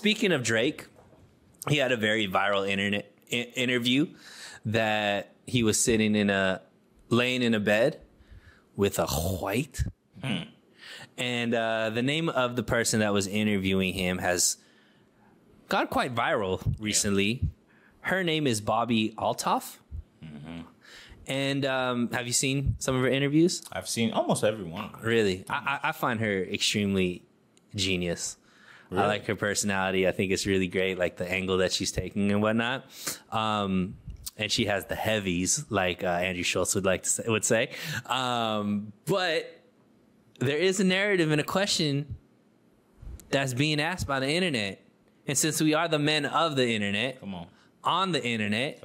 speaking of Drake, he had a very viral internet interview that he was laying in a bed with a white. And the name of the person that was interviewing him has gone quite viral recently. Yeah. Her name is Bobbi Althoff. And have you seen some of her interviews? I've seen almost every one. Really? I find her extremely genius. Really? I like her personality. I think it's really great, like the angle that she's taking and whatnot. And she has the heavies, like Andrew Schultz would say. But there is a narrative and a question that's being asked by the internet. And since we are the men of the internet, on the internet,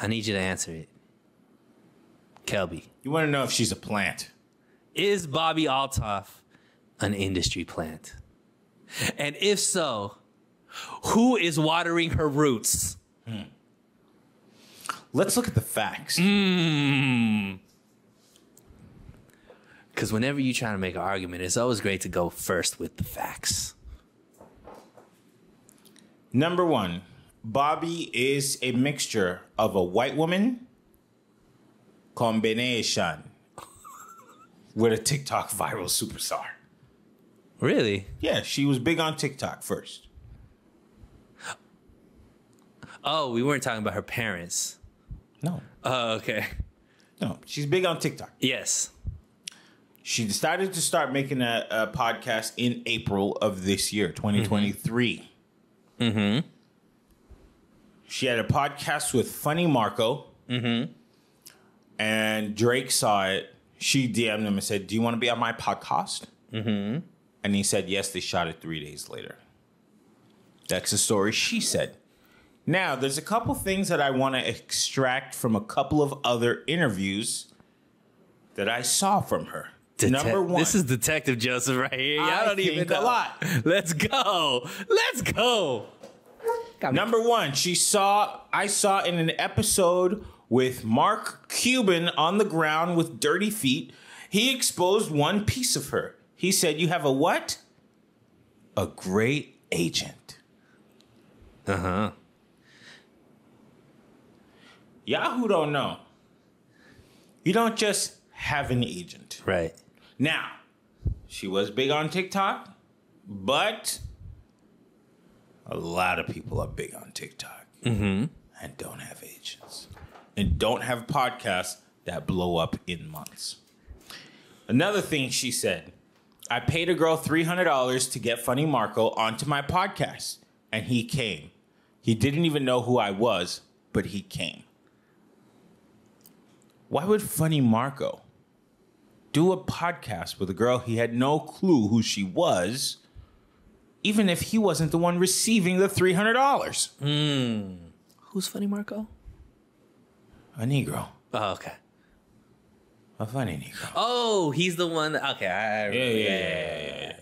I need you to answer it. Kelby. You want to know if she's a plant. Is Bobbi Althoff an industry plant? And if so, who is watering her roots? Let's look at the facts. Because whenever you try to make an argument, it's always great to go first with the facts. Number one, Bobbi is a mixture of a white woman combination with a TikTok viral superstar. Really? Yeah, she was big on TikTok first. Oh, we weren't talking about her parents. No. Oh, okay. No, she's big on TikTok. Yes. She decided to start making a podcast in April of this year, 2023. She had a podcast with Funny Marco. And Drake saw it. She DM'd him and said, "Do you want to be on my podcast?" And he said, yes. They shot it 3 days later. That's the story she said. Now, there's a couple things that I want to extract from a couple of other interviews that I saw from her. Number one. This is Detective Joseph right here. Y'all don't even know. A lot. Let's go. Let's go. Number one, I saw in an episode with Mark Cuban on the ground with dirty feet, he exposed one piece of her. He said, "You have a what? A great agent." Yahoo don't know. You don't just have an agent. Right. Now, she was big on TikTok, but a lot of people are big on TikTok and don't have agents and don't have podcasts that blow up in months. Another thing she said, "I paid a girl $300 to get Funny Marco onto my podcast, and he came. He didn't even know who I was, but he came." Why would Funny Marco do a podcast with a girl he had no clue who she was, even if he wasn't the one receiving the $300? Who's Funny Marco? A Negro. Oh, okay. A funny Negro. Oh, he's the one. Okay. Yeah.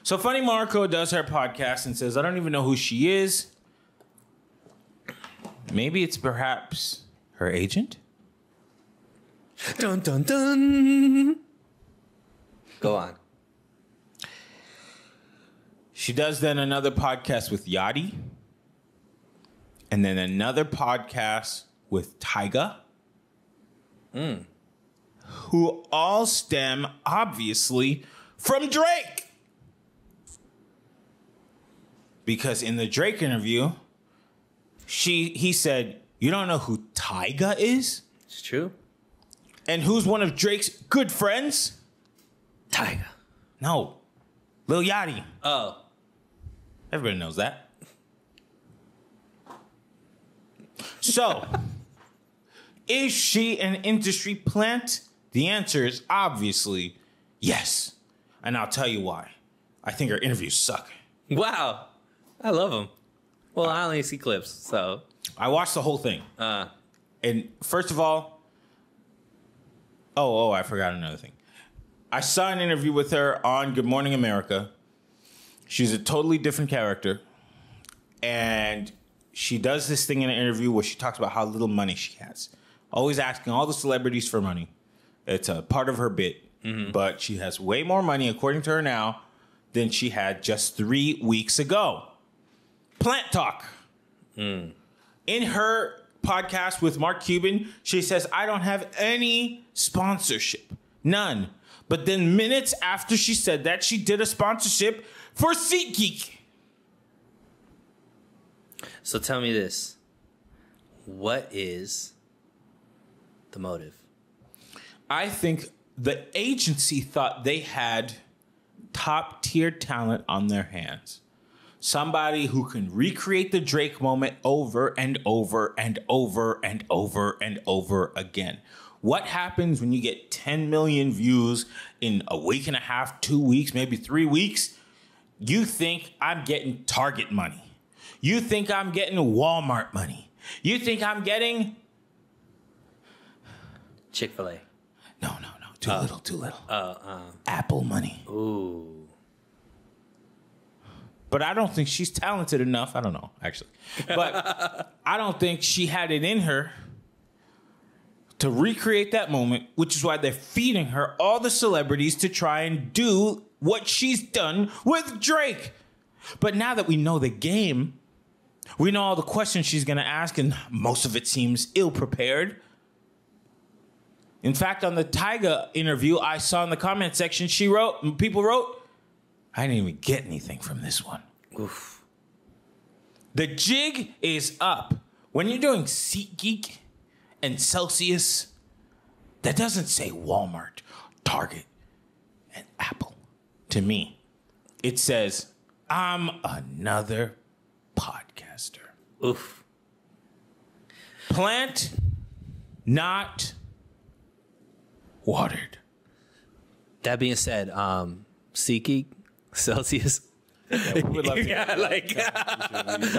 So Funny Marco does her podcast and says, "I don't even know who she is." Maybe it's perhaps her agent? Dun, dun, dun. Go on. She does then another podcast with Yachty. And then another podcast with Tyga. Who all stem, obviously, from Drake. Because in the Drake interview, he said, "You don't know who Tyga is?" It's true. And who's one of Drake's good friends? Tyga. No. Lil Yachty. Oh. Everybody knows that. So, is she an industry plant? The answer is obviously yes. And I'll tell you why. I think her interviews suck. Wow. I love them. Well, I only see clips, so. I watched the whole thing. And first of all, I forgot another thing. I saw an interview with her on Good Morning America. She's a totally different character. And she does this thing in an interview where she talks about how little money she has. Always asking all the celebrities for money. It's a part of her bit. But she has way more money, according to her now, than she had just 3 weeks ago. Plant talk. In her podcast with Mark Cuban, she says, I don't have any sponsorship. None. But then minutes after she said that, she did a sponsorship for SeatGeek. So tell me this. What is the motive? I think the agency thought they had top tier talent on their hands. Somebody who can recreate the Drake moment over and over and over and over and over again. What happens when you get 10 million views in a week and a half, 2 weeks, maybe 3 weeks? You think I'm getting Target money. You think I'm getting Walmart money. You think I'm getting Chick-fil-A. No. Too little. Apple money. Ooh. But I don't think she's talented enough. I don't know, actually. But I don't think she had it in her to recreate that moment, which is why they're feeding her all the celebrities to try and do what she's done with Drake. But now that we know the game, we know all the questions she's going to ask, and most of it seems ill-prepared. In fact, on the Tyga interview I saw in the comment section, people wrote, I didn't even get anything from this one. Oof. The jig is up. When you're doing SeatGeek and Celsius, that doesn't say Walmart, Target, and Apple. To me, it says, I'm another podcaster. Oof. Plant, not watered. That being said, SeatGeek, Celsius. Yeah,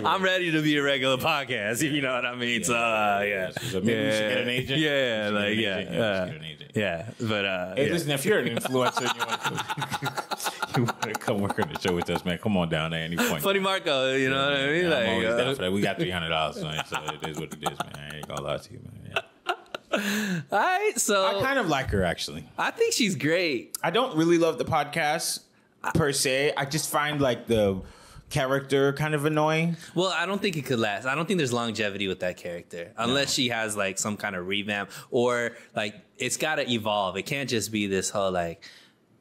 I'm ready to be a regular podcast, if you know what I mean. So, So maybe we should get an agent. But hey, listen, if you're an influencer and you want to come work on the show with us, man, come on down at any point. Funny Marco, you know what I mean? Yeah, I'm always down for that. We got $300, man, so it is what it is, man. I ain't gonna lie to you, man. Yeah. All right, so I kind of like her, actually. I think she's great. I don't really love the podcast per se. I just find like the character kind of annoying. Well, I don't think it could last. I don't think there's longevity with that character unless she has like some kind of revamp, or like it's got to evolve. It can't just be this whole like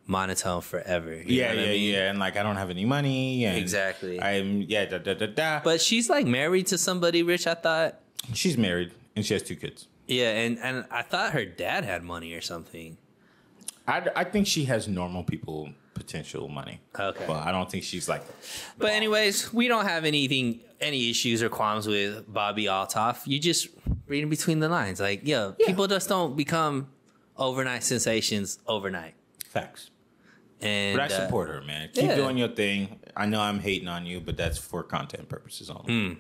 monotone forever. Yeah. And like I don't have any money. And exactly. But she's like married to somebody rich, I thought. She's married and she has 2 kids. Yeah, and I thought her dad had money or something. I think she has normal people potential money. Okay. Well, I don't think she's like. But anyways, we don't have any issues or qualms with Bobbi Althoff. You just reading between the lines. Like, people just don't become overnight sensations overnight. Facts. And but I support her, man. Keep doing your thing. I know I'm hating on you, but that's for content purposes only.